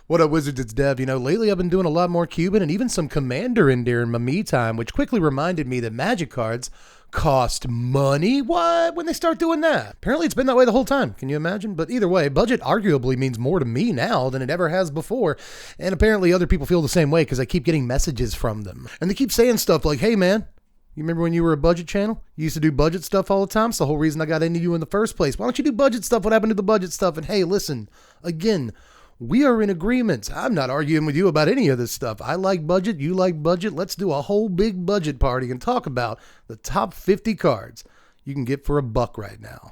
What up, Wizards? It's Dev. Lately I've been doing a lot more Cuban and even some Commander in there in my me time, which quickly reminded me that Magic cards cost money. What? When they start doing that? Apparently it's been that way the whole time. Can you imagine? But either way, budget arguably means more to me now than it ever has before. And apparently other people feel the same way because I keep getting messages from them. And they keep saying stuff like, hey man, you remember when you were a budget channel? You used to do budget stuff all the time. It's the whole reason I got into you in the first place. Why don't you do budget stuff? What happened to the budget stuff? And hey, listen, again, we are in agreement. I'm not arguing with you about any of this stuff. I like budget. You like budget. Let's do a whole big budget party and talk about the top 50 cards you can get for $1 right now.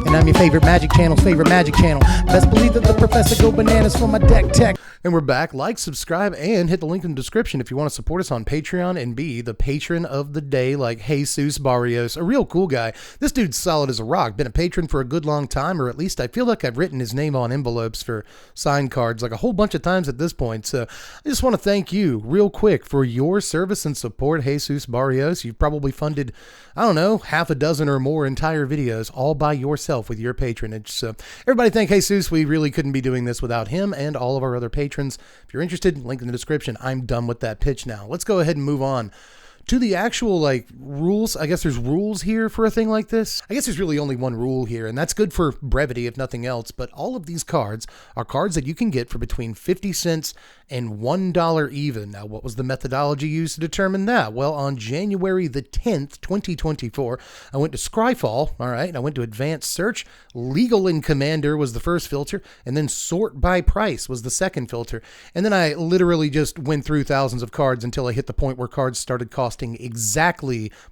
And I'm your favorite Magic channel's favorite Magic channel. Best believe that the professor go bananas for my deck tech. And we're back. Like, subscribe, and hit the link in the description if you want to support us on Patreon and be the patron of the day like Jesus Barrios, a real cool guy. This dude's solid as a rock. Been a patron for a good long time, or at least I feel like I've written his name on envelopes for signed cards like a whole bunch of times at this point. So I just want to thank you real quick for your service and support, Jesus Barrios. You've probably funded, I don't know, half a dozen or more entire videos all by yourself with your patronage. So everybody thank Jesus. We really couldn't be doing this without him and all of our other patrons. If you're interested, link in the description. I'm done with that pitch now. Let's go ahead and move on to the actual rules. I guess there's rules here for a thing like this. I guess there's really only one rule here, and that's good for brevity if nothing else. But all of these cards are cards that you can get for between 50 cents and $1 even. Now, what was the methodology used to determine that? Well, on January the 10th, 2024, I went to Scryfall, all right, I went to Advanced Search. Legal and Commander was the first filter, and then Sort by Price was the second filter. And then I literally just went through thousands of cards until I hit the point where cards started costing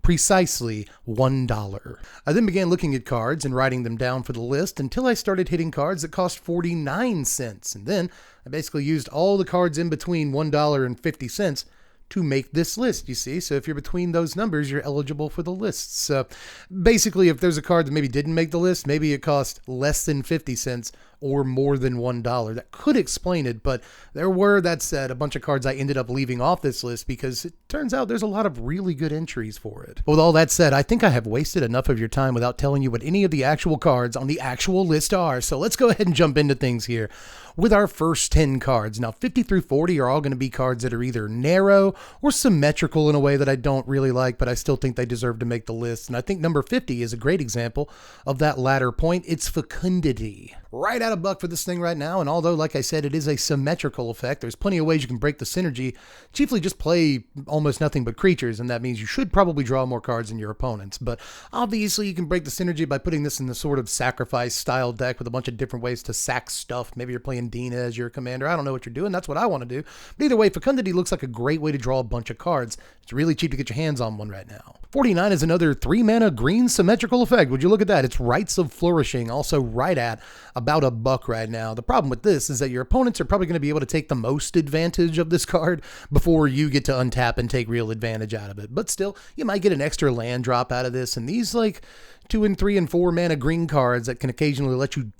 precisely $1. I then began looking at cards and writing them down for the list until I started hitting cards that cost 49 cents. And then I basically used all the cards in between $1 and 50 cents to make this list, you see. So if you're between those numbers, you're eligible for the list. So basically, if there's a card that maybe didn't make the list, maybe it cost less than 50 cents or more than $1. That could explain it, but there were, that said, a bunch of cards I ended up leaving off this list because it turns out there's a lot of really good entries for it. But with all that said, I think I have wasted enough of your time without telling you what any of the actual cards on the actual list are. So let's go ahead and jump into things here with our first 10 cards. Now, 50 through 40 are all going to be cards that are either narrow or symmetrical in a way that I don't really like, but I still think they deserve to make the list. And I think number 50 is a great example of that latter point. It's Fecundity. Right out of buck for this thing right now, and although, like I said, it is a symmetrical effect, there's plenty of ways you can break the synergy. Chiefly just play almost nothing but creatures, and that means you should probably draw more cards than your opponents. But obviously you can break the synergy by putting this in the sort of sacrifice style deck with a bunch of different ways to sack stuff. Maybe you're playing Dina as your commander. I don't know what you're doing. That's what I want to do. But either way, Fecundity looks like a great way to draw a bunch of cards. It's really cheap to get your hands on one right now. 49 is another 3-mana green symmetrical effect. Would you look at that? It's Rites of Flourishing, also right at about $1 right now. The problem with this is that your opponents are probably going to be able to take the most advantage of this card before you get to untap and take real advantage out of it. But still, you might get an extra land drop out of this, and these 2 and 3 and 4 mana green cards that can occasionally let you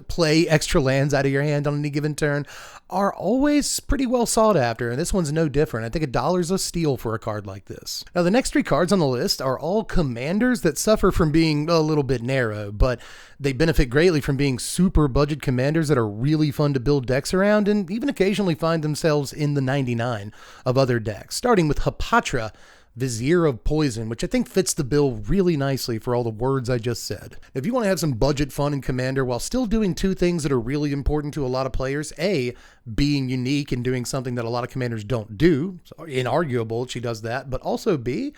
play extra lands out of your hand on any given turn are always pretty well sought after, and this one's no different. I think $1's a steal for a card like this. Now, the next 3 cards on the list are all commanders that suffer from being a little bit narrow, but they benefit greatly from being super budget commanders that are really fun to build decks around and even occasionally find themselves in the 99 of other decks, starting with Hapatra, Vizier of Poison, which I think fits the bill really nicely for all the words I just said. If you want to have some budget fun in Commander while still doing 2 things that are really important to a lot of players, A, being unique and doing something that a lot of commanders don't do, so inarguable she does that, but also B,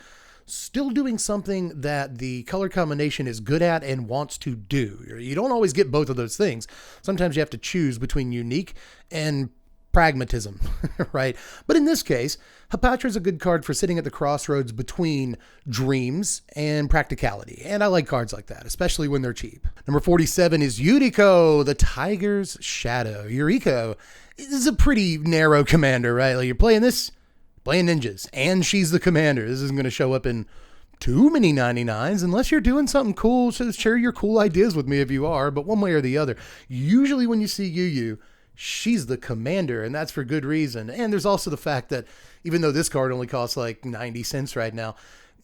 still doing something that the color combination is good at and wants to do. You don't always get both of those things. Sometimes you have to choose between unique and pragmatism, right? But in this case, Hapatra is a good card for sitting at the crossroads between dreams and practicality. And I like cards like that, especially when they're cheap. Number 47 is Yuriko, the Tiger's Shadow. Yuriko is a pretty narrow commander, right? Like, you're playing this, playing ninjas, and she's the commander. This isn't going to show up in too many 99s unless you're doing something cool. So share your cool ideas with me if you are, but one way or the other. Usually when you see Yu, she's the commander, and that's for good reason. And there's also the fact that even though this card only costs 90 cents right now,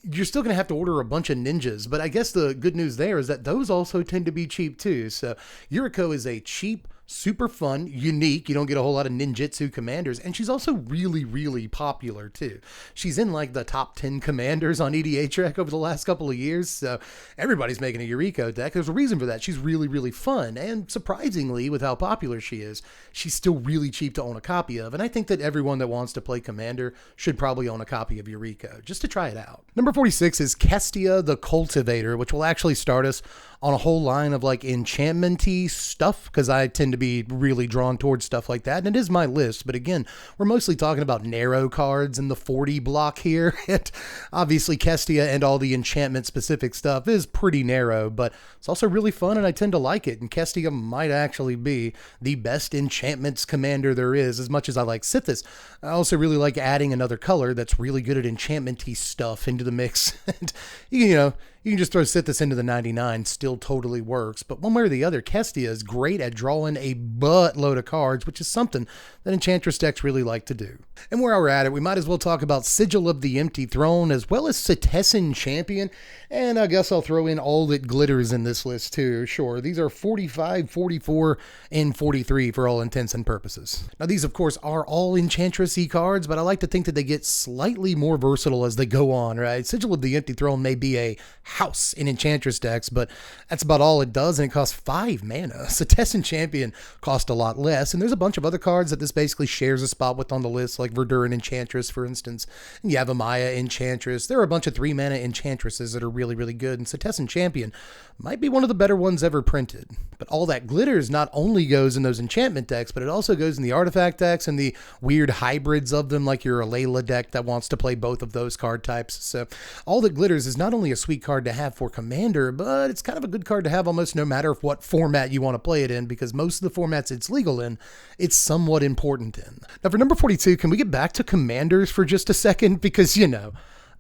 you're still going to have to order a bunch of ninjas. But I guess the good news there is that those also tend to be cheap too. So Yuriko is a cheap, super fun, unique. You don't get a whole lot of ninjutsu commanders, and she's also really, really popular too. She's in like the top 10 commanders on EDHREC over the last couple of years, so everybody's making a Yuriko deck. There's a reason for that. She's really, really fun, and surprisingly, with how popular she is, she's still really cheap to own a copy of, and I think that everyone that wants to play Commander should probably own a copy of Yuriko, just to try it out. Number 46 is Kestia the Cultivator, which will actually start us on a whole line of like enchantment-y stuff, because I tend to be really drawn towards stuff like that, and it is my list, but again, we're mostly talking about narrow cards in the 40 block here, and obviously Kestia and all the enchantment-specific stuff is pretty narrow, but it's also really fun, and I tend to like it, and Kestia might actually be the best enchantments commander there is, as much as I like Sithis. I also really like adding another color that's really good at enchantment-y stuff into the mix, and you can just throw Sithis into the 99, still totally works. But one way or the other, Kestia is great at drawing a buttload of cards, which is something that Enchantress decks really like to do. And while we're at it, we might as well talk about Sigil of the Empty Throne, as well as Cetessan Champion. And I guess I'll throw in all that glitters in this list too. Sure, these are 45, 44, and 43 for all intents and purposes. Now these, of course, are all Enchantress-y cards, but I like to think that they get slightly more versatile as they go on, right? Sigil of the Empty Throne may be a house in Enchantress decks, but that's about all it does, and it costs 5 mana. Cetessan Champion cost a lot less, and there's a bunch of other cards that this basically shares a spot with on the list, like Verduran Enchantress, for instance, and Yavimaya Enchantress. There are a bunch of 3 mana Enchantresses that are really, really good, and Cetessan Champion might be one of the better ones ever printed. But all that glitters not only goes in those enchantment decks, but it also goes in the artifact decks and the weird hybrids of them, like your Alayla deck that wants to play both of those card types. So all that glitters is not only a sweet card to have for Commander, but it's kind of a good card to have almost no matter what format you want to play it in, because most of the formats it's legal in, it's somewhat important in. Now for number 42, can we get back to Commanders for just a second? Because,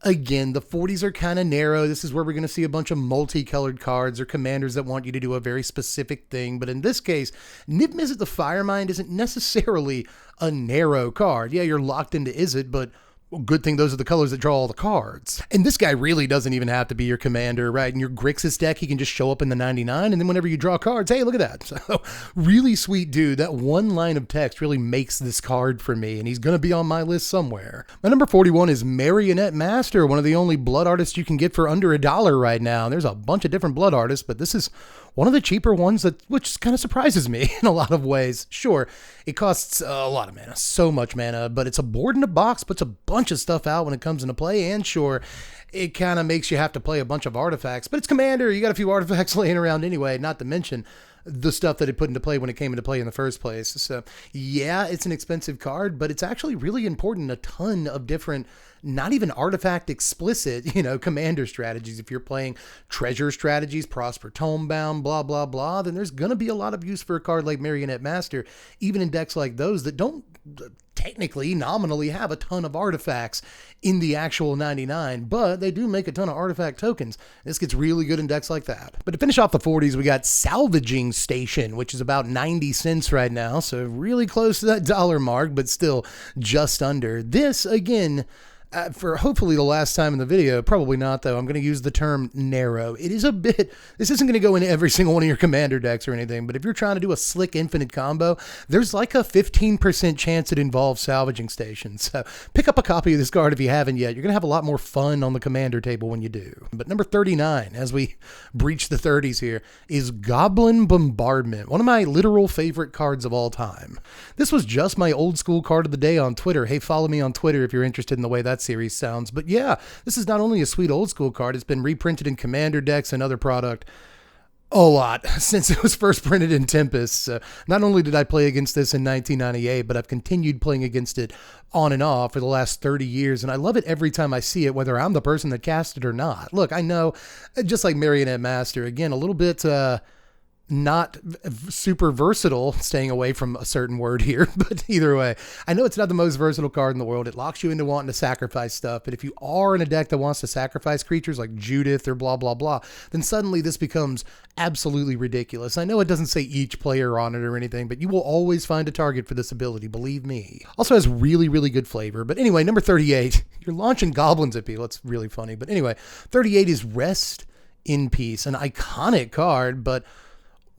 again, the 40s are kind of narrow. This is where we're going to see a bunch of multicolored cards or commanders that want you to do a very specific thing. But in this case, Niv Mizzet the Firemind isn't necessarily a narrow card. Yeah, you're locked into Izzet, but good thing those are the colors that draw all the cards. And this guy really doesn't even have to be your commander, right? In your Grixis deck, he can just show up in the 99, and then whenever you draw cards, hey, look at that. So, really sweet dude. That one line of text really makes this card for me, and he's going to be on my list somewhere. My number 41 is Marionette Master, one of the only blood artists you can get for under $1 right now. There's a bunch of different blood artists, but this is one of the cheaper ones, which kind of surprises me in a lot of ways. Sure, it costs a lot of mana, so much mana, but it's a board in a box, puts a bunch of stuff out when it comes into play, and sure, it kind of makes you have to play a bunch of artifacts, but it's Commander, you got a few artifacts laying around anyway, not to mention the stuff that it put into play when it came into play in the first place. So yeah, it's an expensive card, but it's actually really important in a ton of different, not even artifact explicit, commander strategies. If you're playing treasure strategies, Prosper Tomebound, blah, blah, blah, then there's going to be a lot of use for a card like Marionette Master, even in decks like those that don't technically, nominally have a ton of artifacts in the actual 99, but they do make a ton of artifact tokens. This gets really good in decks like that. But to finish off the 40s, we got Salvaging Station, which is about 90 cents right now, so really close to that dollar mark, but still just under. This, again, for hopefully the last time in the video, probably not though, I'm going to use the term narrow. It is a bit, this isn't going to go into every single one of your commander decks or anything, but if you're trying to do a slick infinite combo, there's like a 15% chance it involves Salvaging Stations. So pick up a copy of this card if you haven't yet. You're going to have a lot more fun on the commander table when you do. But number 39, as we breach the 30s here, is Goblin Bombardment, one of my literal favorite cards of all time. This was just my old school card of the day on Twitter. Hey, follow me on Twitter if you're interested in the way that series sounds. But yeah, this is not only a sweet old school card, it's been reprinted in commander decks and other product a lot since it was first printed in Tempest. Not only did I play against this in 1998, but I've continued playing against it on and off for the last 30 years, and I love it every time I see it, whether I'm the person that cast it or not. Look, I know, just like Marionette Master, again, a little bit not super versatile, staying away from a certain word here, but either way, I know it's not the most versatile card in the world. It locks you into wanting to sacrifice stuff, but if you are in a deck that wants to sacrifice creatures like Judith or blah, blah, blah, then suddenly this becomes absolutely ridiculous. I know it doesn't say each player on it or anything, but you will always find a target for this ability, believe me. Also has really, really good flavor, but anyway, number 38, you're launching goblins at people. It's really funny, but anyway, 38 is Rest in Peace, an iconic card, but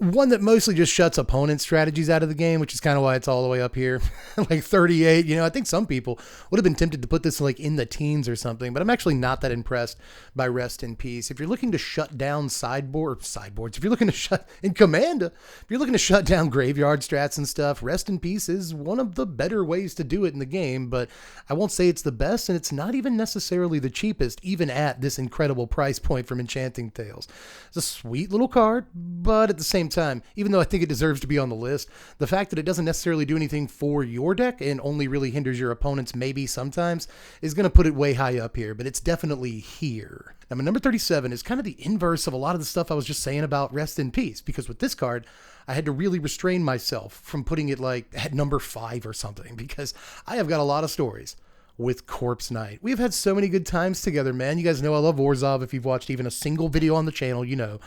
One that mostly just shuts opponent strategies out of the game, which is kind of why it's all the way up here. Like 38, I think some people would have been tempted to put this like in the teens or something, but I'm actually not that impressed by Rest in Peace. If you're looking to shut down sideboards, if you're looking to shut in Commander, if you're looking to shut down graveyard strats and stuff, Rest in Peace is one of the better ways to do it in the game, but I won't say it's the best, and it's not even necessarily the cheapest, even at this incredible price point from Enchanting Tales. It's a sweet little card, but at the same time, even though I think it deserves to be on the list, the fact that it doesn't necessarily do anything for your deck and only really hinders your opponents maybe sometimes is going to put it way high up here, but it's definitely here. Now, my number 37 is kind of the inverse of a lot of the stuff I was just saying about Rest in Peace, because with this card, I had to really restrain myself from putting it like at number 5 or something, because I have got a lot of stories with Corpse Knight. We've had so many good times together, man. You guys know I love Orzhov. If you've watched even a single video on the channel, you know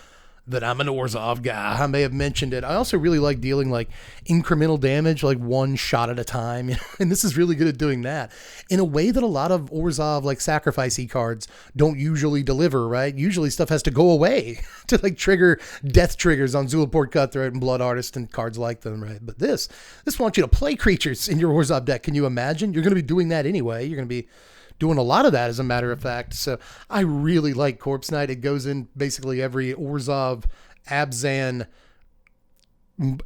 that I'm an Orzhov guy. I may have mentioned it. I also really like dealing like incremental damage, like one shot at a time. And this is really good at doing that in a way that a lot of Orzhov like sacrificey cards don't usually deliver, right? Usually stuff has to go away to like trigger death triggers on Zulaport Cutthroat and Blood Artist and cards like them, right? But this wants you to play creatures in your Orzhov deck. Can you imagine? You're going to be doing that anyway. You're going to be doing a lot of that, as a matter of fact. So I really like Corpse Knight. It goes in basically every Orzhov, Abzan,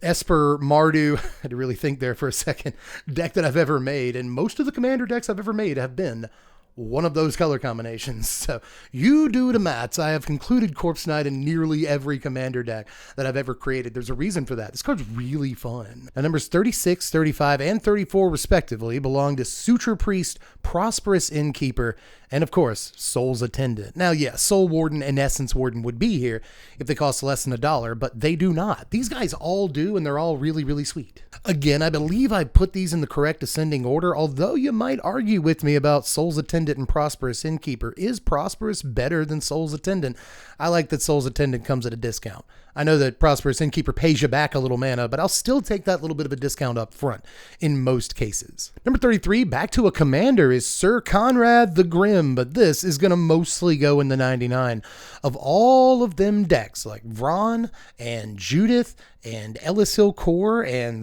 Esper, Mardu, I had to really think there for a second, deck that I've ever made. And most of the Commander decks I've ever made have been one of those color combinations. So you do the maths. I have concluded Corpse Knight in nearly every Commander deck that I've ever created. There's a reason for that. This card's really fun. Now, numbers 36, 35, and 34 respectively belong to Suture Priest, Prosperous Innkeeper, and of course, Soul's Attendant. Now, yeah, Soul Warden and Essence Warden would be here if they cost less than $1, but they do not. These guys all do, and they're all really, really sweet. Again, I believe I put these in the correct ascending order, although you might argue with me about Soul's Attendant and Prosperous Innkeeper. Is Prosperous better than Soul's Attendant? I like that Soul's Attendant comes at a discount. I know that Prosperous Innkeeper pays you back a little mana, but I'll still take that little bit of a discount up front in most cases. Number 33, back to a Commander, is Sir Conrad the Grim, but this is going to mostly go in the 99. Of all of them decks, like Vron and Judith and Ellis-Hill Core and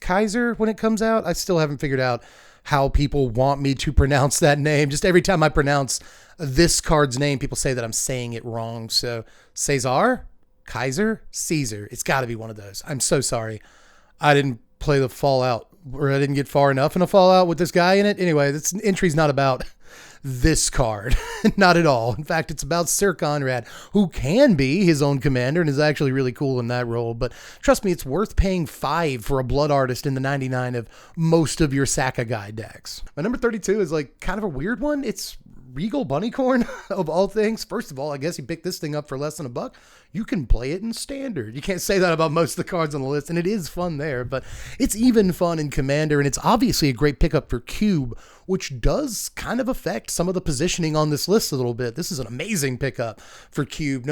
Kaiser, when it comes out, I still haven't figured out how people want me to pronounce that name. Just every time I pronounce this card's name, people say that I'm saying it wrong. So Caesar, Kaiser, Caesar. It's got to be one of those. I'm so sorry. I didn't play the Fallout, or I didn't get far enough in a Fallout with this guy in it. Anyway, this entry's not about this card. Not at all. In fact, it's about Sir Conrad, who can be his own commander and is actually really cool in that role. But trust me, it's worth paying 5 for a Blood Artist in the 99 of most of your Sakugai decks. My number 32 is like kind of a weird one. It's Regal Bunnycorn, of all things. First of all, I guess you pick this thing up for less than $1. You can play it in Standard. You can't say that about most of the cards on the list, and it is fun there, but it's even fun in Commander, and it's obviously a great pickup for Cube, which does kind of affect some of the positioning on this list a little bit. This is an amazing pickup for Cube,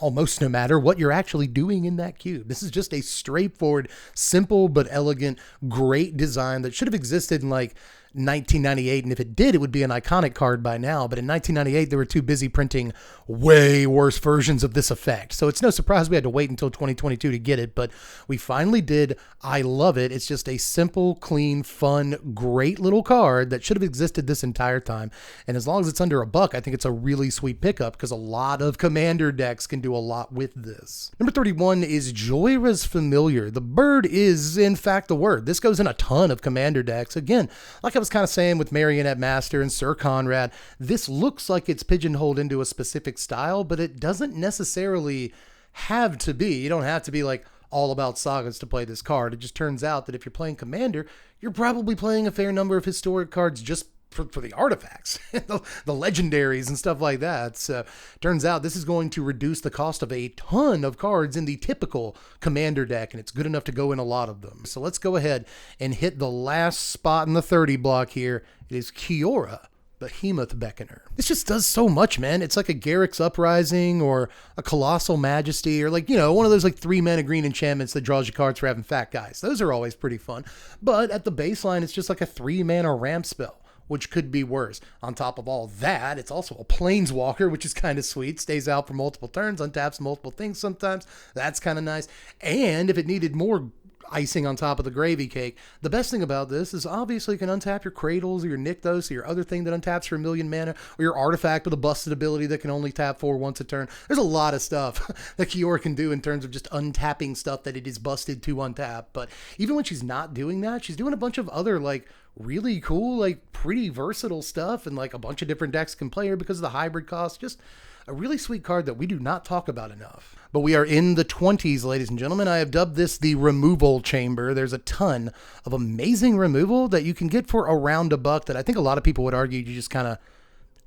almost no matter what you're actually doing in that cube. This is just a straightforward, simple but elegant, great design that should have existed in like 1998, and if it did, it would be an iconic card by now. But in 1998, they were too busy printing way worse versions of this effect. So it's no surprise we had to wait until 2022 to get it, but we finally did. I love it. It's just a simple, clean, fun, great little card that should have existed this entire time. And as long as it's under $1, I think it's a really sweet pickup because a lot of Commander decks can do a lot with this. Number 31 is Joyra's Familiar. The bird is, in fact, the word. This goes in a ton of Commander decks. Again, like I was kind of saying with Marionette Master and Sir Conrad, this looks like it's pigeonholed into a specific style, but it doesn't necessarily have to be. You don't have to be like all about sagas to play this card. It just turns out that if you're playing Commander, you're probably playing a fair number of historic cards just for the artifacts, the legendaries and stuff like that. So turns out this is going to reduce the cost of a ton of cards in the typical Commander deck, and it's good enough to go in a lot of them. So let's go ahead and hit the last spot in the 30 block here. It is Kiora, Behemoth Beckoner. This just does so much, man. It's like a Garrick's Uprising or a Colossal Majesty, or like, one of those like 3-mana green enchantments that draws you cards for having fat guys. Those are always pretty fun. But at the baseline, it's just like a 3-mana ramp spell which could be worse. On top of all that, it's also a planeswalker, which is kind of sweet. Stays out for multiple turns, untaps multiple things sometimes. That's kind of nice. And if it needed more icing on top of the gravy cake, the best thing about this is obviously you can untap your Cradles or your Nykthos or your other thing that untaps for 1,000,000 mana, or your artifact with a busted ability that can only tap 4 once a turn. There's a lot of stuff that Kiora can do in terms of just untapping stuff that it is busted to untap. But even when she's not doing that, she's doing a bunch of other like really cool, like pretty versatile stuff, and like a bunch of different decks can play her because of the hybrid cost. Just a really sweet card that we do not talk about enough. But we are in the 20s, ladies and gentlemen. I have dubbed this the removal chamber. There's a ton of amazing removal that you can get for around $1 that I think a lot of people would argue you just kind of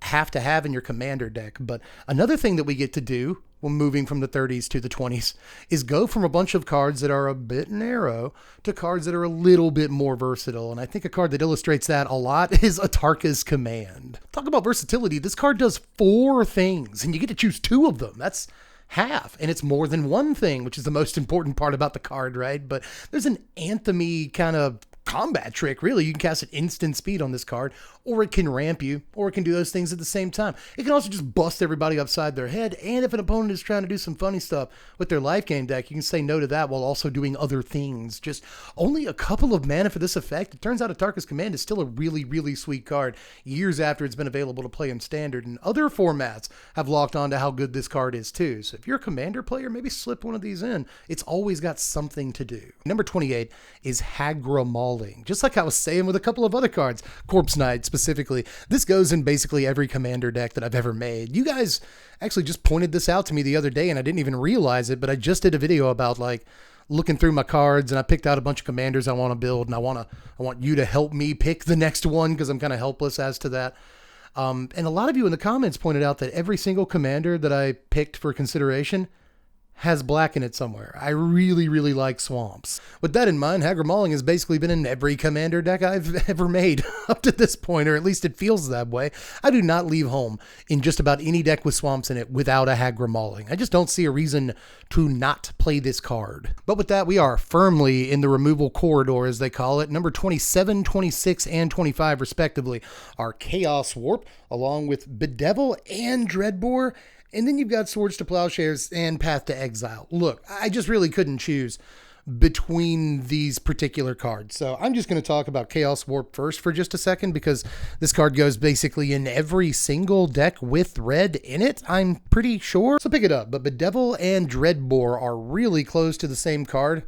have to have in your commander deck. But another thing that we get to do when moving from the 30s to the 20s is go from a bunch of cards that are a bit narrow to cards that are a little bit more versatile. And I think a card that illustrates that a lot is Atarka's Command. Talk about versatility. This card does 4 things and you get to choose 2 of them. That's half, and it's more than one thing, which is the most important part about the card, right? But there's an anthem-y kind of combat trick, really. You can cast at instant speed on this card, or it can ramp you, or it can do those things at the same time. It can also just bust everybody upside their head, and if an opponent is trying to do some funny stuff with their life gain deck, you can say no to that while also doing other things. Just only a couple of mana for this effect. It turns out Atarka's Command is still a really, really sweet card years after it's been available to play in Standard, and other formats have locked on to how good this card is too. So if you're a Commander player, maybe slip one of these in. It's always got something to do. Number 28 is Hagra Maul. Just like I was saying with a couple of other cards, Corpse Knight specifically. This goes in basically every commander deck that I've ever made. You guys actually just pointed this out to me the other day and I didn't even realize it, but I just did a video about like looking through my cards and I picked out a bunch of commanders I want to build, and I want you to help me pick the next one because I'm kind of helpless as to that. And a lot of you in the comments pointed out that every single commander that I picked for consideration has black in it somewhere. I really, really like swamps. With that in mind, Hagra Mauling has basically been in every commander deck I've ever made up to this point, or at least it feels that way. I do not leave home in just about any deck with swamps in it without a Hagra Mauling. I just don't see a reason to not play this card. But with that, we are firmly in the removal corridor, as they call it. Number 27, 26, and 25, respectively, are Chaos Warp, along with Bedevil and Dreadbore. And then you've got Swords to Plowshares and Path to Exile. Look, I just really couldn't choose between these particular cards. So I'm just going to talk about Chaos Warp first for just a second, because this card goes basically in every single deck with red in it, I'm pretty sure. So pick it up. But Bedevil and Dreadbore are really close to the same card.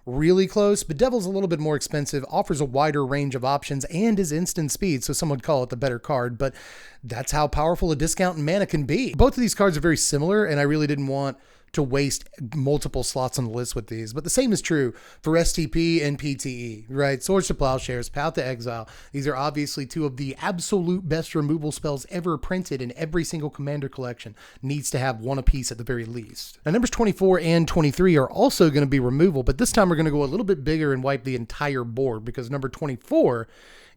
Really close. Bedevil's a little bit more expensive, offers a wider range of options, and is instant speed, so some would call it the better card, but that's how powerful a discount in mana can be. Both of these cards are very similar, and I really didn't want to waste multiple slots on the list with these, but the same is true for STP and PTE, right? Swords to Plowshares, Path to Exile. These are obviously 2 of the absolute best removal spells ever printed, and every single commander collection needs to have 1 apiece at the very least. Now, numbers 24 and 23 are also going to be removal, but this time we're going to go a little bit bigger and wipe the entire board, because number 24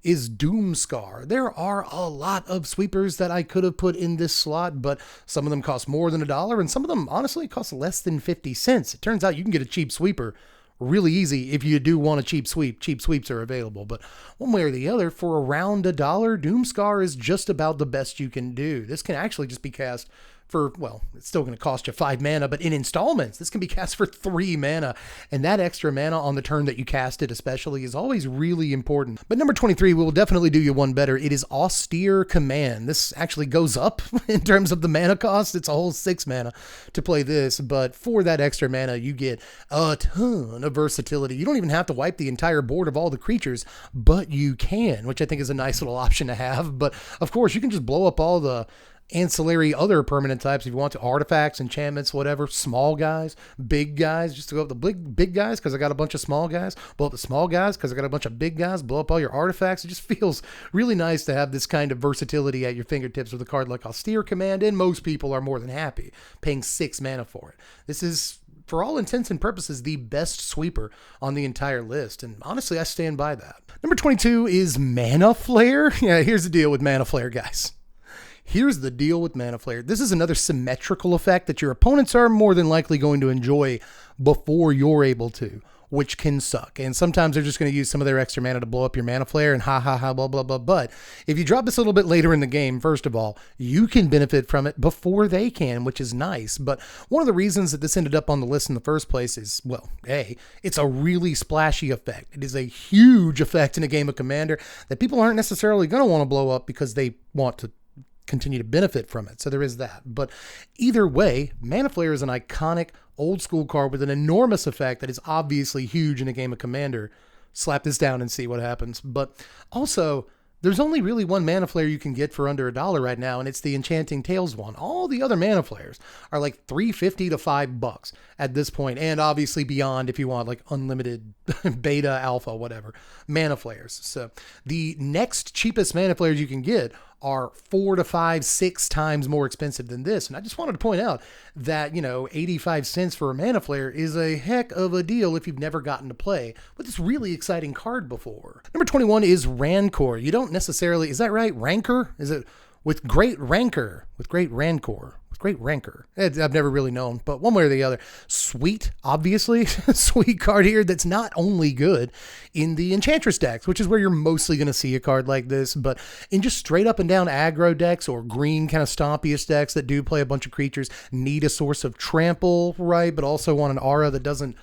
is Doomscar. There are a lot of sweepers that I could have put in this slot, but some of them cost more than $1, and some of them honestly cost less than 50 cents. It turns out you can get a cheap sweeper really easy if you do want a cheap sweep. Cheap sweeps are available, but one way or the other, for around $1, Doomscar is just about the best you can do. This can actually just be cast for, well, it's still going to cost you 5 mana, but in installments, this can be cast for 3 mana. And that extra mana on the turn that you cast it especially is always really important. But number 23 will definitely do you one better. It is Austere Command. This actually goes up in terms of the mana cost. It's a whole 6 mana to play this, but for that extra mana, you get a ton of versatility. You don't even have to wipe the entire board of all the creatures, but you can, which I think is a nice little option to have. But of course, you can just blow up all the ancillary other permanent types if you want to, artifacts, enchantments, whatever, small guys, big guys, just to go up the big guys because I got a bunch of small guys, blow up the small guys because I got a bunch of big guys, blow up all your artifacts. It just feels really nice to have this kind of versatility at your fingertips with a card like Austere Command, and most people are more than happy paying 6 mana for it. This is, for all intents and purposes, the best sweeper on the entire list, and honestly, I stand by that. Number 22 is Mana Flare. Yeah, here's the deal with Mana Flare, guys. Here's the deal with Mana Flare. This is another symmetrical effect that your opponents are more than likely going to enjoy before you're able to. which can suck. And sometimes they're just going to use some of their extra mana to blow up your mana flare and ha ha ha blah blah blah. But if you drop this a little bit later in the game, first of all, you can benefit from it before they can, which is nice. But one of the reasons that this ended up on the list in the first place is, well, A, it's a really splashy effect. It is a huge effect in a game of Commander that people aren't necessarily going to want to blow up because they want to continue to benefit from it. So there is that. But either way, Mana Flare is an iconic old school card with an enormous effect that is obviously huge in a game of Commander. Slap this down and see what happens. But also, there's only really one Mana Flare you can get for under $1 right now, and it's the Enchanting Tales one. All the other Mana Flares are like $3.50 to $5 at this point, and obviously beyond if you want like unlimited beta, alpha, whatever, Mana Flares. So the next cheapest Mana Flares you can get are 4 to 5, 6 times more expensive than this. And I just wanted to point out that, 85 cents for a Mana Flare is a heck of a deal if you've never gotten to play with this really exciting card before. Number 21 is Rancor. You don't necessarily, is that right? Rancor? Is it with great rancor? With great rancor? Great rancor. I've never really known, but one way or the other. Sweet, obviously. Sweet card here that's not only good in the Enchantress decks, which is where you're mostly going to see a card like this, but in just straight up and down aggro decks or green kind of stompiest decks that do play a bunch of creatures, need a source of trample, right? But also want an aura that doesn't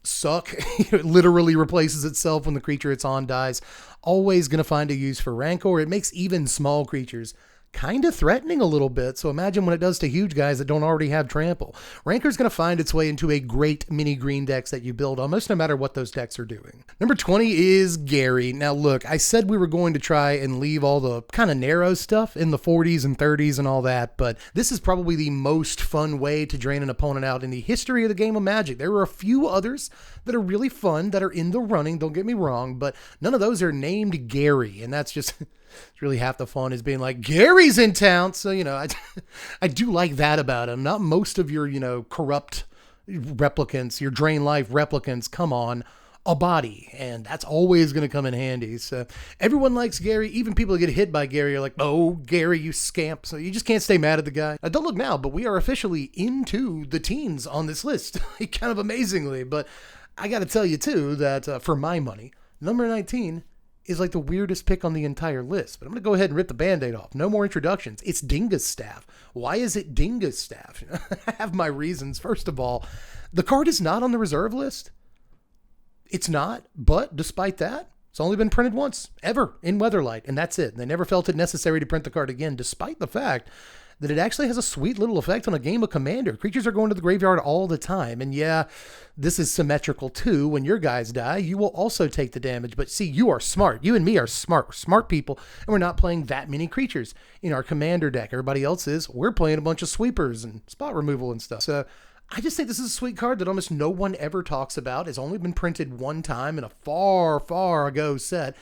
suck. It literally replaces itself when the creature it's on dies. Always going to find a use for Rancor. It makes even small creatures kind of threatening a little bit. So imagine what it does to huge guys that don't already have trample. Rancor's going to find its way into a great mini green decks that you build almost no matter what those decks are doing. Number 20 is Gary. Now look, I said we were going to try and leave all the kind of narrow stuff in the 40s and 30s and all that, but this is probably the most fun way to drain an opponent out in the history of the game of Magic. There are a few others that are really fun that are in the running, don't get me wrong, but none of those are named Gary, and that's just it's really half the fun is being like, Gary's in town. So, I do like that about him. Not most of your, corrupt replicants, your drain life replicants come on a body, and that's always going to come in handy. So everyone likes Gary. Even people who get hit by Gary are like, oh, Gary, you scamp. So you just can't stay mad at the guy. Don't look now, but we are officially into the teens on this list, kind of amazingly. But I got to tell you, too, that for my money, number 19 is like the weirdest pick on the entire list. But I'm going to go ahead and rip the Band-Aid off. No more introductions. It's Dingus Staff. Why is it Dingus Staff? I have my reasons. First of all, the card is not on the reserve list. It's not, but despite that, it's only been printed once, ever, in Weatherlight, and that's it. They never felt it necessary to print the card again, despite the fact that it actually has a sweet little effect on a game of Commander. Creatures are going to the graveyard all the time, and yeah, this is symmetrical too. When your guys die, you will also take the damage, but see, you are smart. You and me are smart. We're smart people, and we're not playing that many creatures in our Commander deck. Everybody else is. We're playing a bunch of sweepers and spot removal and stuff. So I just think this is a sweet card that almost no one ever talks about. It's only been printed one time in a far, far ago set,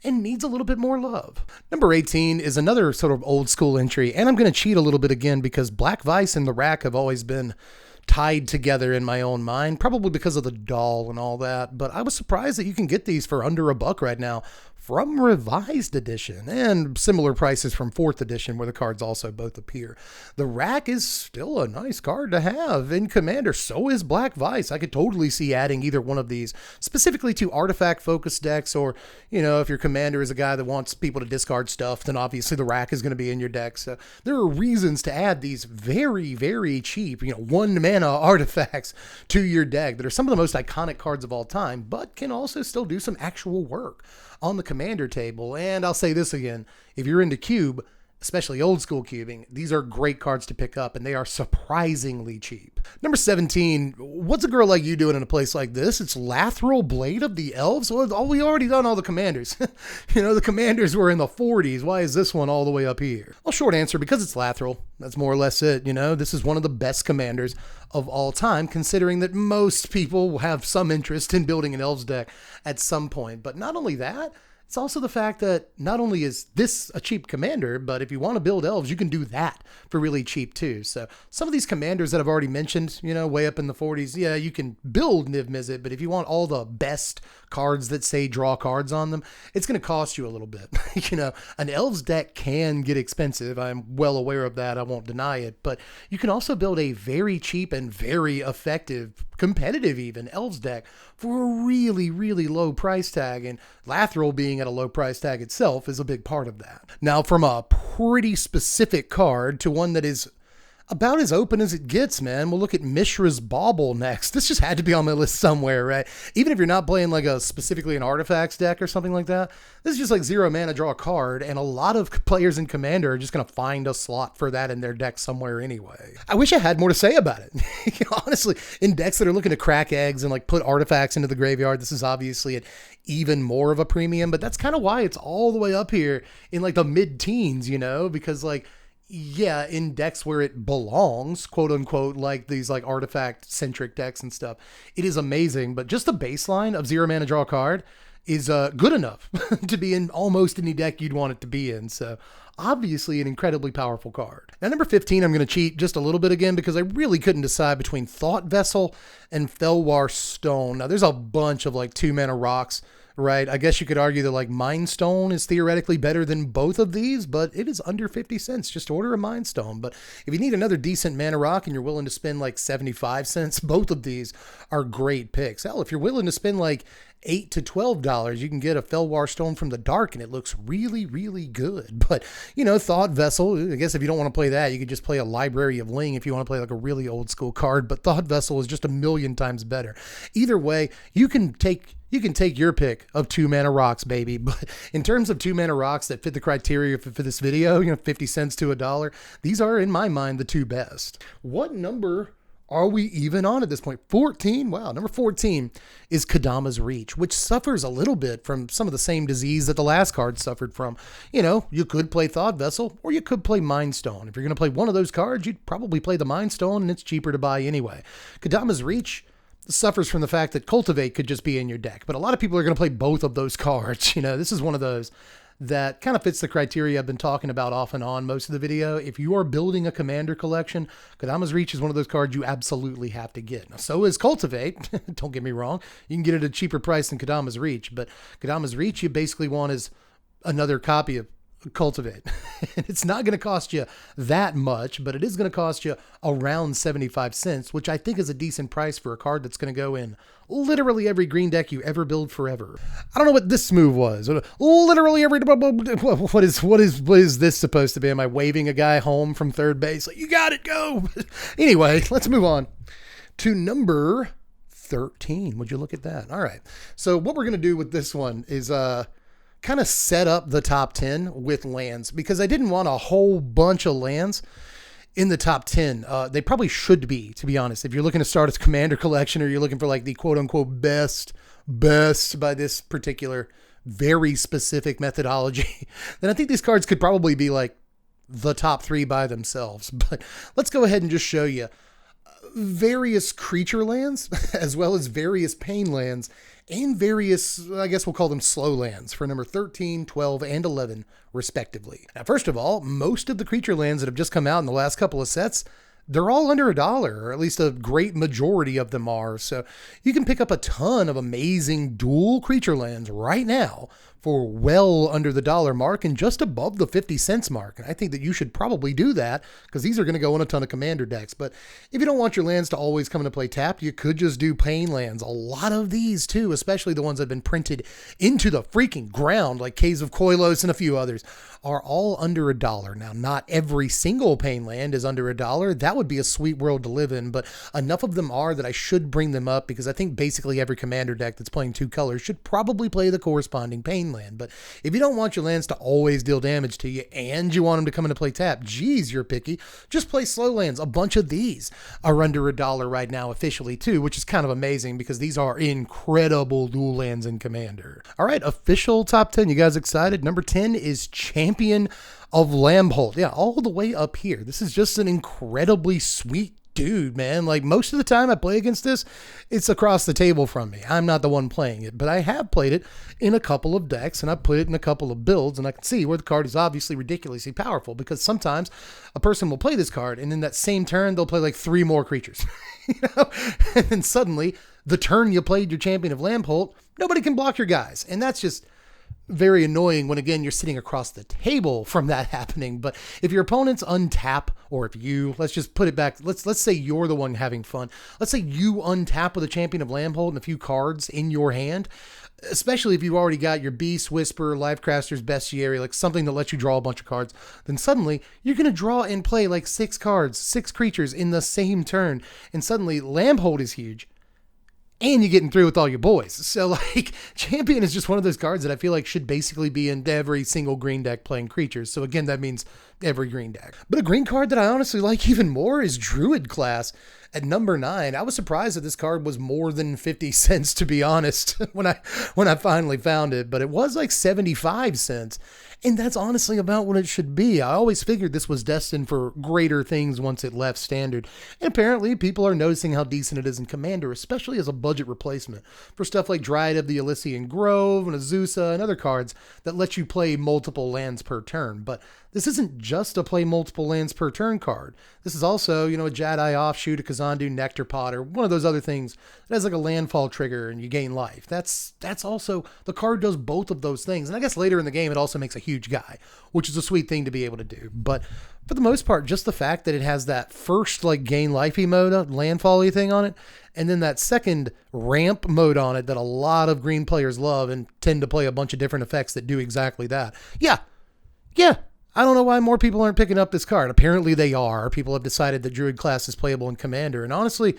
and needs a little bit more love. Number 18 is another sort of old school entry, and I'm going to cheat a little bit again because Black Vice and the Rack have always been tied together in my own mind, probably because of the doll and all that, but I was surprised that you can get these for under $1 right now from Revised Edition, and similar prices from 4th Edition where the cards also both appear. The Rack is still a nice card to have in Commander. So is Black Vice. I could totally see adding either one of these specifically to artifact-focused decks, or, if your Commander is a guy that wants people to discard stuff, then obviously the Rack is going to be in your deck. So there are reasons to add these very, very cheap, 1 mana artifacts to your deck that are some of the most iconic cards of all time, but can also still do some actual work on the Commander table. And I'll say this again, if you're into Cube, especially old school cubing, these are great cards to pick up, and they are surprisingly cheap. Number 17, what's a girl like you doing in a place like this? It's Lateral Blade of the Elves? Well, we already done all the Commanders. The Commanders were in the 40s. Why is this one all the way up here? Well, short answer, because it's Lateral. That's more or less it. This is one of the best Commanders of all time, considering that most people have some interest in building an Elves deck at some point. But not only that, it's also the fact that not only is this a cheap Commander, but if you want to build Elves, you can do that for really cheap too. So some of these Commanders that I've already mentioned, way up in the 40s, yeah, you can build Niv Mizzet, but if you want all the best cards that say draw cards on them, it's going to cost you a little bit. An Elves deck can get expensive. I'm well aware of that. I won't deny it, but you can also build a very cheap and very effective competitive even Elves deck for a really, really low price tag, and Lathril being at a low price tag itself is a big part of that. Now, from a pretty specific card to one that is about as open as it gets, man, we'll look at Mishra's Bauble next. This just had to be on my list somewhere, right? Even if you're not playing like specifically an artifacts deck or something like that, this is just like 0 mana, draw a card, and a lot of players in Commander are just going to find a slot for that in their deck somewhere anyway. I wish I had more to say about it. Honestly, in decks that are looking to crack eggs and like put artifacts into the graveyard, this is obviously at even more of a premium, but that's kind of why it's all the way up here in like the mid-teens, you know, because like, yeah, in decks where it belongs, quote unquote, like these like artifact centric decks and stuff, it is amazing. But just the baseline of 0 mana, draw a card is good enough to be in almost any deck you'd want it to be in. So obviously an incredibly powerful card. Now, number 15, I'm going to cheat just a little bit again because I really couldn't decide between Thought Vessel and Felwar Stone. Now, there's a bunch of like 2 mana rocks, right? I guess you could argue that like Mind Stone is theoretically better than both of these, but it is under 50 cents. Just order a Mind Stone. But if you need another decent mana rock and you're willing to spend like 75 cents, both of these are great picks. Hell, if you're willing to spend like $8 to $12, you can get a Felwar Stone from the Dark, and it looks really, really good. But, you know, Thought Vessel, I guess if you don't want to play that, you could just play a Library of Ling if you want to play like a really old school card, but Thought Vessel is just a million times better. Either way, you can take your pick of 2 mana rocks, baby. But in terms of 2 mana rocks that fit the criteria for this video, you know, 50 cents to $1, these are, in my mind, the 2 best. What number are we even on at this point? 14? Wow, number 14 is Kadama's Reach, which suffers a little bit from some of the same disease that the last card suffered from. You know, you could play Thought Vessel, or you could play Mind Stone. If you're going to play one of those cards, you'd probably play the Mind Stone, and it's cheaper to buy anyway. Kadama's Reach suffers from the fact that Cultivate could just be in your deck, but a lot of people are going to play both of those cards. You know, this is one of those that kind of fits the criteria I've been talking about off and on most of the video. If you are building a Commander collection, Kadama's Reach is one of those cards you absolutely have to get. Now, so is Cultivate. Don't get me wrong. You can get it at a cheaper price than Kadama's Reach, but Kadama's Reach you basically want is another copy of Cultivate. It's not going to cost you that much, but it is going to cost you around 75 cents, which I think is a decent price for a card that's going to go in literally every green deck you ever build forever. I don't know what this move was. Literally every, what is this supposed to be? Am I waving a guy home from third base? Like, you got it, go. Anyway, let's move on to number 13. Would you look at that? All right. So what we're going to do with this one is, kind of set up the top 10 with lands, because I didn't want a whole bunch of lands in the top 10. They probably should be, to be honest. If you're looking to start a Commander collection, or you're looking for like the quote unquote best by this particular very specific methodology, then I think these cards could probably be like the top 3 by themselves. But let's go ahead and just show you various creature lands as well as various pain lands and various, I guess we'll call them slow lands for number 13, 12, and 11, respectively. Now, first of all, most of the creature lands that have just come out in the last couple of sets, they're all under $1, or at least a great majority of them are. So you can pick up a ton of amazing dual creature lands right now for well under the $1 mark and just above the 50 cents mark. And I think that you should probably do that, because these are going to go in a ton of Commander decks. But if you don't want your lands to always come into play tapped, you could just do pain lands. A lot of these too, especially the ones that have been printed into the freaking ground, like Caves of Koilos and a few others, are all under $1. Now, not every single pain land is under $1. That would be a sweet world to live in, but enough of them are that I should bring them up, because I think basically every Commander deck that's playing 2 colors should probably play the corresponding pain land. But if you don't want your lands to always deal damage to you and you want them to come into play tap, geez, you're picky, just play slow lands. A bunch of these are under $1 right now officially too, which is kind of amazing because these are incredible dual lands in Commander. All right, official top 10. You guys excited? Number 10 is Champion of Lambholt. Yeah, all the way up here. This is just an incredibly sweet dude, man. Like, most of the time I play against this, it's across the table from me. I'm not the one playing it, but I have played it in a couple of decks, and I put it in a couple of builds, and I can see where the card is obviously ridiculously powerful, because sometimes a person will play this card, and in that same turn, they'll play like 3 more creatures. You know? And then suddenly, the turn you played your Champion of Lambholt, nobody can block your guys. And that's just very annoying when, again, you're sitting across the table from that happening. But if your opponents untap, or if you, let's just put it back, let's say you're the one having fun. Let's say you untap with a Champion of Lambhold and a few cards in your hand, especially if you've already got your Beast, Whisper, Lifecrafters, Bestiary, like something that lets you draw a bunch of cards, then suddenly you're going to draw and play like 6 cards, 6 creatures in the same turn. And suddenly Lambhold is huge. And you're getting through with all your boys. So, like, Champion is just one of those cards that I feel like should basically be in every single green deck playing creatures. So, again, that means every green deck. But a green card that I honestly like even more is Druid class at number 9. I was surprised that this card was more than 50 cents, to be honest, when I finally found it. But it was like 75 cents. And that's honestly about what it should be. I always figured this was destined for greater things once it left Standard. And apparently people are noticing how decent it is in Commander, especially as a budget replacement for stuff like Dryad of the Elysian Grove and Azusa and other cards that let you play multiple lands per turn. But this isn't just a play multiple lands per turn card. This is also, a Jedi offshoot, a Kazandu Nectar Pot, or one of those other things that has like a landfall trigger and you gain life. That's also, the card does both of those things. And I guess later in the game, it also makes a huge guy, which is a sweet thing to be able to do. But for the most part, just the fact that it has that first like gain lifey mode, landfall-y thing on it, and then that second ramp mode on it that a lot of green players love and tend to play a bunch of different effects that do exactly that. Yeah. I don't know why more people aren't picking up this card. Apparently they are. People have decided that Druid class is playable in Commander. And honestly,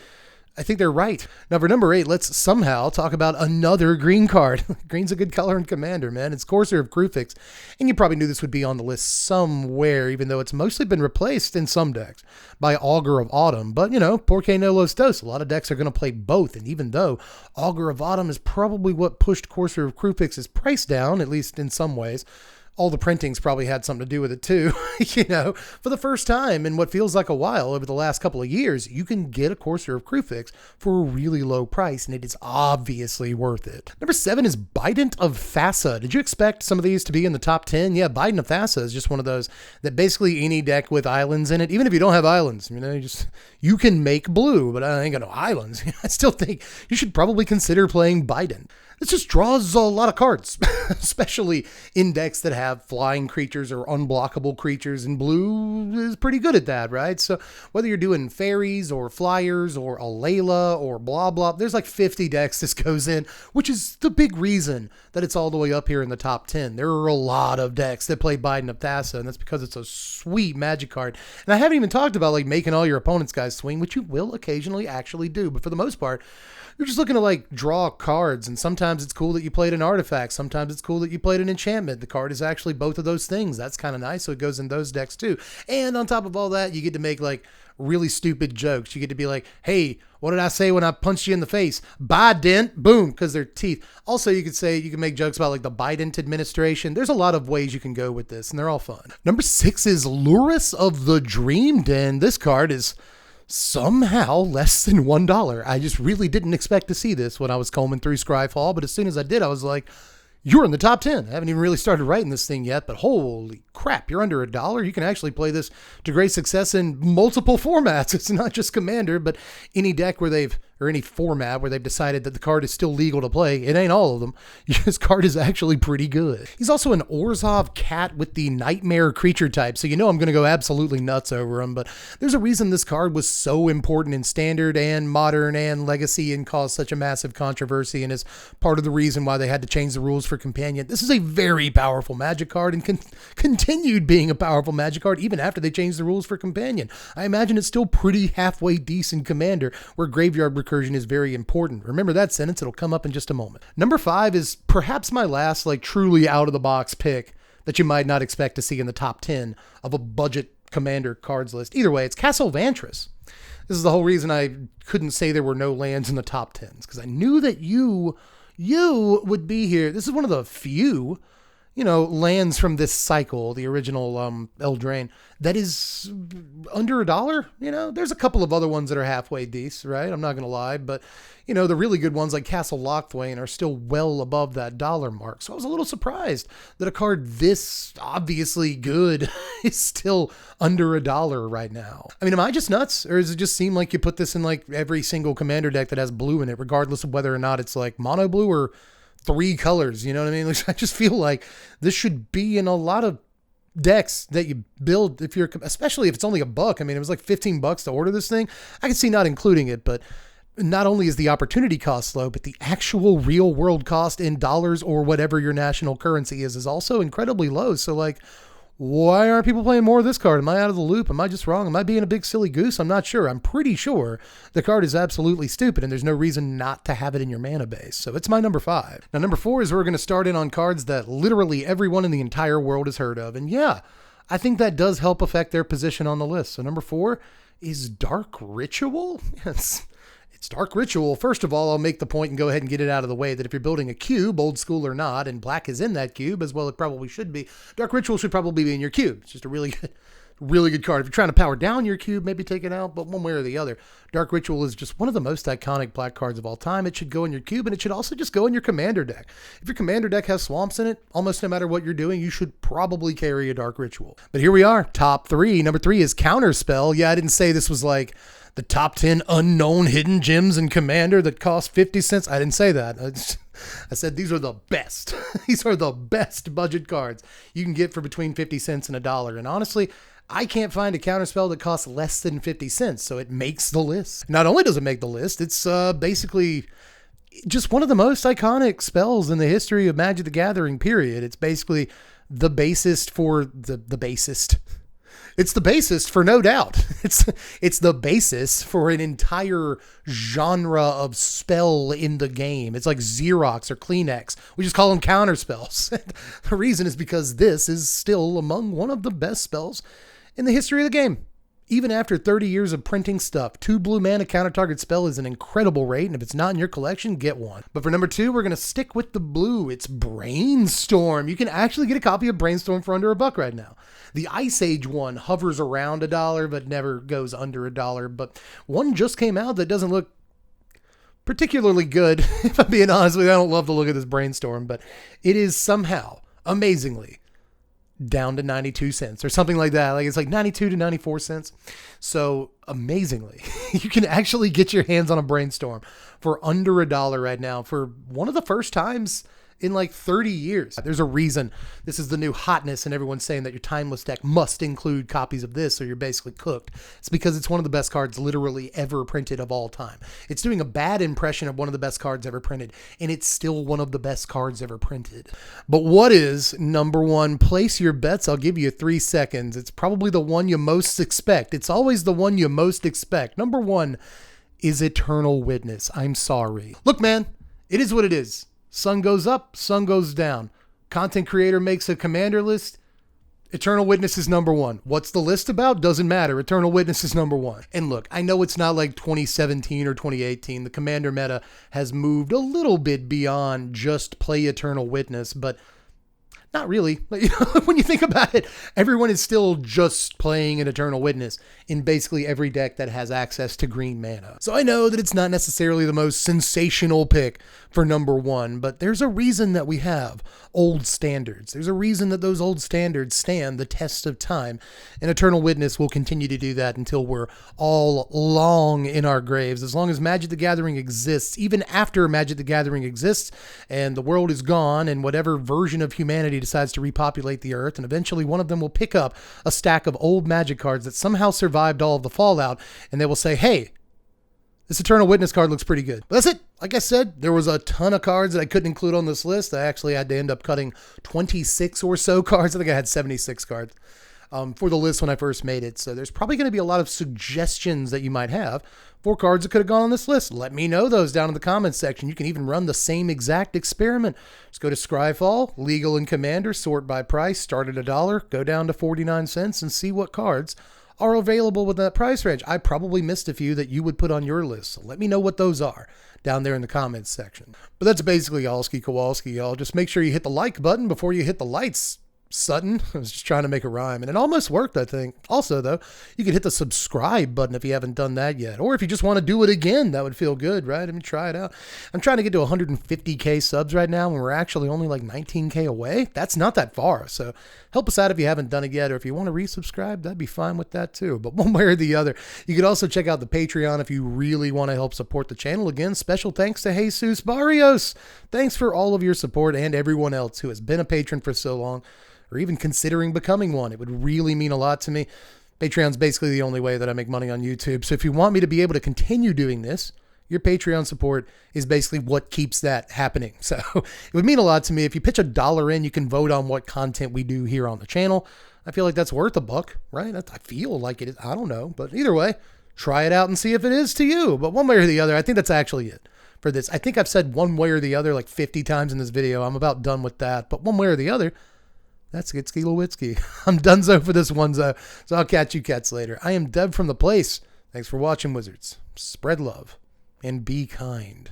I think they're right. Now for number 8, let's somehow talk about another green card. Green's a good color in Commander, man. It's Courser of Krufix. And you probably knew this would be on the list somewhere, even though it's mostly been replaced in some decks by Augur of Autumn. But, Porque no los dos. A lot of decks are going to play both. And even though Augur of Autumn is probably what pushed Courser of Krufix's price down, at least in some ways, all the printings probably had something to do with it too. For the first time in what feels like a while over the last couple of years, you can get a Courser of Krufix for a really low price, and it is obviously worth it. Number 7 is Bident of Thassa. Did you expect some of these to be in the top 10? Yeah, Bident of Thassa is just one of those that basically any deck with islands in it, even if you don't have islands, you can make blue, but I ain't got no islands. I still think you should probably consider playing Bident. This just draws a lot of cards, especially in decks that have flying creatures or unblockable creatures, and blue is pretty good at that, right? So whether you're doing fairies or flyers or a Layla or blah, blah, there's like 50 decks this goes in, which is the big reason that it's all the way up here in the top 10. There are a lot of decks that play Bident of Thassa, and that's because it's a sweet magic card. And I haven't even talked about like making all your opponent's guys swing, which you will occasionally actually do, but for the most part, you're just looking to like draw cards, and sometimes it's cool that you played an artifact. Sometimes it's cool that you played an enchantment. The card is actually both of those things. That's kind of nice. So it goes in those decks too. And on top of all that, you get to make like really stupid jokes. You get to be like, hey, what did I say when I punched you in the face? Bident, boom, because they're teeth. Also, you can make jokes about like the Bident administration. There's a lot of ways you can go with this, and they're all fun. Number 6 is Lurrus of the Dream Den. This card is somehow less than $1. I just really didn't expect to see this when I was combing through Scryfall, but as soon as I did, I was like, you're in the top 10. I haven't even really started writing this thing yet, but holy crap, you're under $1. You can actually play this to great success in multiple formats. It's not just Commander, but any deck or any format where they've decided that the card is still legal to play. It ain't all of them. This card is actually pretty good. He's also an Orzhov cat with the Nightmare creature type, so I'm going to go absolutely nuts over him, but there's a reason this card was so important in Standard and Modern and Legacy and caused such a massive controversy, and is part of the reason why they had to change the rules for Companion. This is a very powerful Magic card and continued being a powerful Magic card even after they changed the rules for Companion. I imagine it's still pretty halfway decent Commander, where Graveyard Recursion is very important. Remember that sentence, it'll come up in just a moment. Number 5 is perhaps my last truly out of the box pick that you might not expect to see in the top 10 of a budget Commander cards list. Either way, it's Castle Vantress. This is the whole reason I couldn't say there were no lands in the top 10s, because I knew that you would be here. This is one of the few lands from this cycle, the original Eldraine, that is under $1. There's a couple of other ones that are halfway decent, right? I'm not going to lie, but the really good ones like Castle Locthwain are still well above that dollar mark. So I was a little surprised that a card this obviously good is still under $1 right now. I mean, am I just nuts, or does it just seem like you put this in every single Commander deck that has blue in it, regardless of whether or not it's mono blue or 3 colors. You know what I mean? Like, I just feel like this should be in a lot of decks that you build, if you're, especially if it's only $1. I mean, it was like $15 to order this thing. I can see not including it, but not only is the opportunity cost low, but the actual real world cost in dollars or whatever your national currency is also incredibly low. So like, why aren't people playing more of this card? Am I out of the loop? Am I just wrong? Am I being a big silly goose? I'm not sure. I'm pretty sure the card is absolutely stupid and there's no reason not to have it in your mana base. So it's my number 5. Now, number 4 is where we're going to start in on cards that literally everyone in the entire world has heard of. And yeah, I think that does help affect their position on the list. So number 4 is Dark Ritual. Yes. It's Dark Ritual. First of all, I'll make the point and go ahead and get it out of the way that if you're building a cube, old school or not, and black is in that cube, as well it probably should be, Dark Ritual should probably be in your cube. It's just a really good card. If you're trying to power down your cube, maybe take it out, but one way or the other, Dark Ritual is just one of the most iconic black cards of all time. It should go in your cube, and it should also just go in your commander deck. If your commander deck has swamps in it, almost no matter what you're doing, you should probably carry a Dark Ritual. But here we are, top 3. Number 3 is Counterspell. Yeah, I didn't say this was like the top 10 unknown hidden gems in Commander that cost 50 cents. I didn't say that. I said these are the best. These are the best budget cards you can get for between 50 cents and $1. And honestly, I can't find a counterspell that costs less than 50 cents, so it makes the list. Not only does it make the list, it's basically just one of the most iconic spells in the history of Magic the Gathering, period. It's basically the basest for the basest. It's the basis for no doubt. It's the basis for an entire genre of spell in the game. It's like Xerox or Kleenex. We just call them counter spells. The reason is because this is still among one of the best spells in the history of the game. Even after 30 years of printing stuff, 2 blue mana counter target spell is an incredible rate, and if it's not in your collection, get one. But for number 2, we're going to stick with the blue. It's Brainstorm. You can actually get a copy of Brainstorm for under $1 right now. The Ice Age one hovers around $1, but never goes under $1. But one just came out that doesn't look particularly good. If I'm being honest with you, I don't love the look of this Brainstorm, but it is somehow, amazingly, down to 92 cents or something like that. Like it's like 92 to 94 cents. So amazingly, you can actually get your hands on a Brainstorm for under $1 right now for one of the first times in like 30 years. There's a reason this is the new hotness and everyone's saying that your timeless deck must include copies of this or you're basically cooked. It's because it's one of the best cards literally ever printed of all time. It's doing a bad impression of one of the best cards ever printed, and it's still one of the best cards ever printed. But what is number 1? Place your bets. I'll give you 3 seconds. It's probably the one you most expect. It's always the one you most expect. Number 1 is Eternal Witness. I'm sorry. Look, man, it is what it is. Sun goes up, sun goes down. Content creator makes a commander list. Eternal Witness is number 1. What's the list about? Doesn't matter. Eternal Witness is number 1. And look, I know it's not like 2017 or 2018. The commander meta has moved a little bit beyond just play Eternal Witness, but not really. When you think about it, everyone is still just playing an Eternal Witness in basically every deck that has access to green mana. So I know that it's not necessarily the most sensational pick for number 1, but there's a reason that we have old standards. There's a reason that those old standards stand the test of time, and Eternal Witness will continue to do that until we're all long in our graves. As long as Magic the Gathering exists, even after Magic the Gathering exists and the world is gone and whatever version of humanity decides to repopulate the earth, and eventually one of them will pick up a stack of old Magic cards that somehow survived all of the fallout, and they will say, hey, this Eternal Witness card looks pretty good. But that's it. Like I said, there was a ton of cards that I couldn't include on this list. I actually had to end up cutting 26 or so cards. I think I had 76 cards for the list when I first made it. So there's probably going to be a lot of suggestions that you might have for cards that could have gone on this list. Let me know those down in the comments section. You can even run the same exact experiment. Just go to Scryfall, Legal and Commander, sort by price, start at $1, go down to 49 cents, and see what cards are available with that price range. I probably missed a few that you would put on your list. So let me know what those are down there in the comments section. But that's basically all ski Kowalski, y'all. Just make sure you hit the like button before you hit the lights. Sutton. I was just trying to make a rhyme, and it almost worked, I think. Also, though, you could hit the subscribe button if you haven't done that yet, or if you just want to do it again, that would feel good, right? I mean, try it out. I'm trying to get to 150K subs right now, and we're actually only like 19K away. That's not that far, so help us out if you haven't done it yet, or if you want to resubscribe, that'd be fine with that too. But one way or the other, you could also check out the Patreon if you really want to help support the channel. Again, special thanks to Jesus Barrios. Thanks for all of your support and everyone else who has been a patron for so long, or even considering becoming one. It would really mean a lot to me. Patreon's basically the only way that I make money on YouTube. So if you want me to be able to continue doing this, your Patreon support is basically what keeps that happening. So it would mean a lot to me. If you pitch $1 in, you can vote on what content we do here on the channel. I feel like that's worth $1, right? I feel like it is. I don't know. But either way, try it out and see if it is to you. But one way or the other, I think that's actually it for this. I think I've said one way or the other like 50 times in this video. I'm about done with that. But one way or the other, that's Gitsky Lewitsky. I'm donezo for this one, so I'll catch you cats later. I am Deb from The Place. Thanks for watching, Wizards. Spread love and be kind.